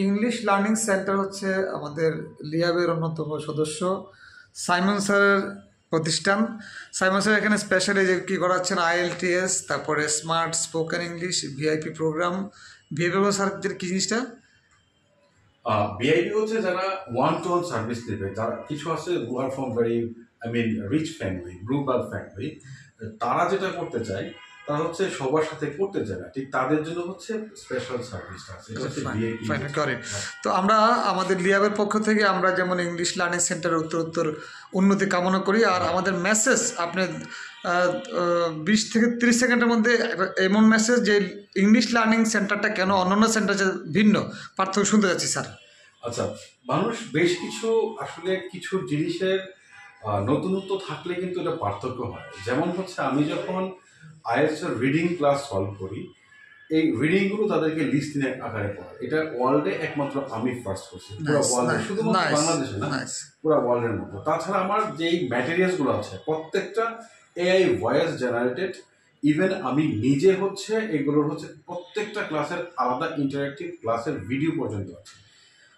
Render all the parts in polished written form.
English learning centre হচ্ছে আমাদের লিয়াবের অন্যতম সদস্য সাইমন স্যারের প্রতিষ্ঠান। সাইমন স্যার এখানে স্পেশালি যে কী করাচ্ছেন IELTS, তারপরে smart spoken English, VIP programme. VIP স্যারদের কী জিনিসটা? ভিআইপি হচ্ছে যারা ওয়ান টু ওয়ান সার্ভিস দেবে, যারা কিছু আছে who are from very rich family, global family, তারা যেটা করতে চায় তারা হচ্ছে সবার সাথে করতে চায় না, ঠিক তাদের জন্য হচ্ছে স্পেশাল সার্ভিসটা আছে। তো আমরা আমাদের লিয়াবের পক্ষ থেকে আমরা যেমন ইংলিশ লার্নিং সেন্টারের উত্তর উন্নতি কামনা করি। আর আমাদের মেসেজ আপনি 20 থেকে 30 সেকেন্ডের মধ্যে এমন মেসেজ যে ইংলিশ লার্নিং সেন্টারটা কেন অন্যান্য সেন্টার যে ভিন্ন পার্থক্য শুনতে যাচ্ছি স্যার। আচ্ছা, মানুষ বেশ কিছু আসলে কিছু জিনিসের নতুনত্ব থাকলে কিন্তু এটা পার্থক্য হয়। যেমন হচ্ছে আমি যখন IELTS এর রিডিং ক্লাস সলভ করি, এই রিডিংগুলো তাদেরকে লিস্টিং আকারে পড়ে। এটা ওয়ার্ল্ডে একমাত্র আমি ফার্স্ট করছি, পুরো ওয়ার্ল্ডে, শুধুমাত্র বাংলাদেশে না, পুরো ওয়ার্ল্ডের মতো। তাছাড়া আমার যেই ম্যাটেরিয়ালসগুলো আছে প্রত্যেকটা AI ভয়েস জেনারেটেড। ইভেন আমি নিজে হচ্ছে এগুলোর হচ্ছে প্রত্যেকটা ক্লাসের আলাদা ইন্টারেক্টিভ ক্লাসের ভিডিও পর্যন্ত আছে।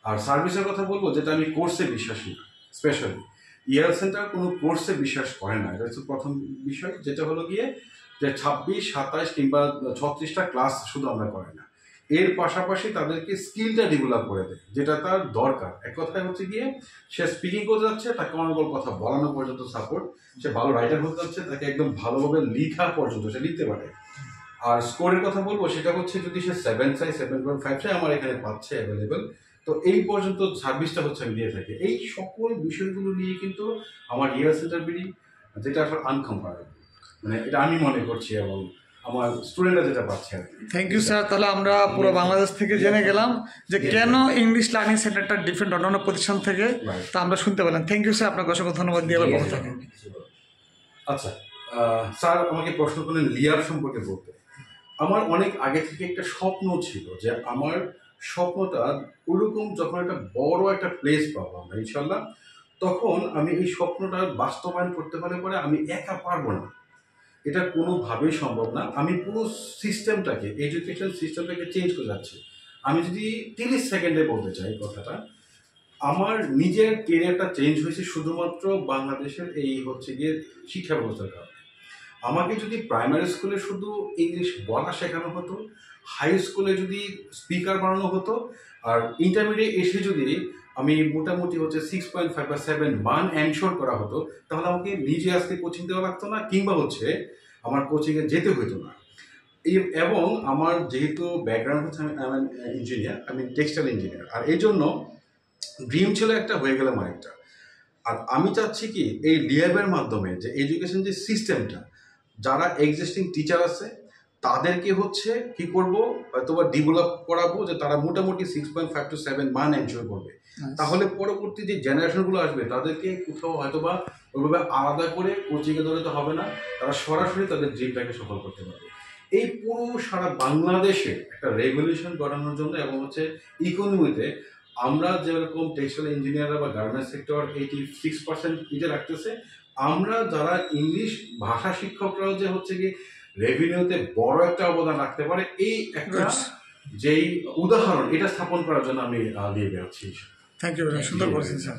আর সার্ভিসের কথা বলবো, যেটা আমি কোর্সে বিশ্বাসী না। স্পেশালি EL সেন্টার কোনো কোর্সে বিশ্বাস করে না, এটা হচ্ছে প্রথম বিষয়। যেটা হলো গিয়ে যে 26, 27 কিংবা 36টা ক্লাস শুধু আমরা করি না, এর পাশাপাশি তাদেরকে স্কিলটা ডেভেলপ করে দেয়, যেটা তার দরকার। এক কথায় হচ্ছে গিয়ে সে স্পিকিং করতে যাচ্ছে, তাকে অনেকগুলো কথা বলানো পর্যন্ত সাপোর্ট, সে ভালো রাইটার হতে যাচ্ছে, তাকে একদম ভালোভাবে লেখা পর্যন্ত সে লিখতে পারে। আর স্কোরের কথা বলবো, সেটা হচ্ছে যদি সে 7 চাই, 7.5 চাই, আমার এখানে পাচ্ছে অ্যাভেলেবেল। তো এই পর্যন্ত সার্ভিসটা হচ্ছে আমি দিয়ে থাকি। এই সকল বিষয়গুলো নিয়ে কিন্তু আমার EL সেন্টার বিডি, যেটা আসলে আনকম্পারেবল, মানে এটা আমি মনে করছি এবং আমার স্টুডেন্টরা যেটা পাচ্ছে। Thank you sir. তাহলে আমরা পুরো বাংলাদেশ থেকে জেনে গেলাম যে কেন ইংলিশ লার্নিং সেন্টারটা ডিফারেন্ট অন্যান্য প্রতিষ্ঠান থেকে, তা আমরা শুনতে পেলাম। থ্যাংক ইউ স্যার, আপনাকে অসংখ্য ধন্যবাদ দিয়ে আবার কথা থাকেন। আচ্ছা স্যার, আমাকে প্রশ্ন করলেন লিয়াব সম্পর্কে বলতে। আমার অনেক আগে থেকে একটা স্বপ্ন ছিল যে আমার স্বপ্নটা ওরকম যখন একটা বড় একটা প্লেস পাবো আমরা ইনশাল্লাহ, তখন আমি এই স্বপ্নটা বাস্তবায়ন করতে পারলে পরে আমি একা পারবো না, এটা কোনোভাবেই সম্ভব না। আমি পুরো সিস্টেমটাকে, এডুকেশন সিস্টেমটাকে চেঞ্জ করে যাচ্ছি। আমি যদি 30 সেকেন্ডে বলতে চাই কথাটা, আমার নিজের কেরিয়ারটা চেঞ্জ হয়েছে শুধুমাত্র বাংলাদেশের এই হচ্ছে গিয়ে শিক্ষা ব্যবস্থার কারণে। আমাকে যদি প্রাইমারি স্কুলে শুধু ইংলিশ বলা শেখানো হতো, হাই স্কুলে যদি স্পিকার বানানো হতো, আর ইন্টারমিডিয়েট এসে যদি আমি মোটামুটি হচ্ছে 6.5 বা 7 মান এনশোর করা হতো, তাহলে আমাকে নিজে আজকে কোচিং দেওয়া লাগতো না, কিংবা হচ্ছে আমার কোচিংয়ে যেতে হতো না। এবং আমার যেহেতু ব্যাকগ্রাউন্ড হচ্ছে আমি ইঞ্জিনিয়ার, আমি টেক্সটাইল ইঞ্জিনিয়ার, আর এই জন্য ড্রিম ছিল একটা, হয়ে গেলাম আরেকটা। আর আমি চাচ্ছি কি এই লিয়াবের মাধ্যমে যে এডুকেশন যে সিস্টেমটা, যারা এক্সিস্টিং টিচার আছে তাদেরকে হচ্ছে কি করব, হয়তো বা ডেভেলপ করাবো, যে তারা মোটামুটি 6.5 to 7 মান এনশোর করবে। তাহলে পরবর্তী যে জেনারেশনগুলো আসবে তাদেরকে কোথাও হয়তো বা ওইভাবে আলাদা করে কোচিংয়ে ধরতে হবে না, তারা সরাসরি তাদের ড্রিমটাকে সফল করতে পারবে। এই পুরো সারা বাংলাদেশে একটা রেভলিউশন করানোর জন্য, এবং হচ্ছে ইকোনমিতে আমরা যেরকম টেক্সটাইল ইঞ্জিনিয়াররা বা গার্মেন্টস সেক্টর 86% ইটে রাখতেছে, আমরা যারা ইংলিশ ভাষা শিক্ষকরাও যে হচ্ছে কি রেভিনিউতে বড় একটা অবদান রাখতে পারে, এই একটা যেই উদাহরণ, এটা স্থাপন করার জন্য আমি দিয়ে বেরোচ্ছি। থ্যাংক ইউ, সুন্দর বলেছেন স্যার।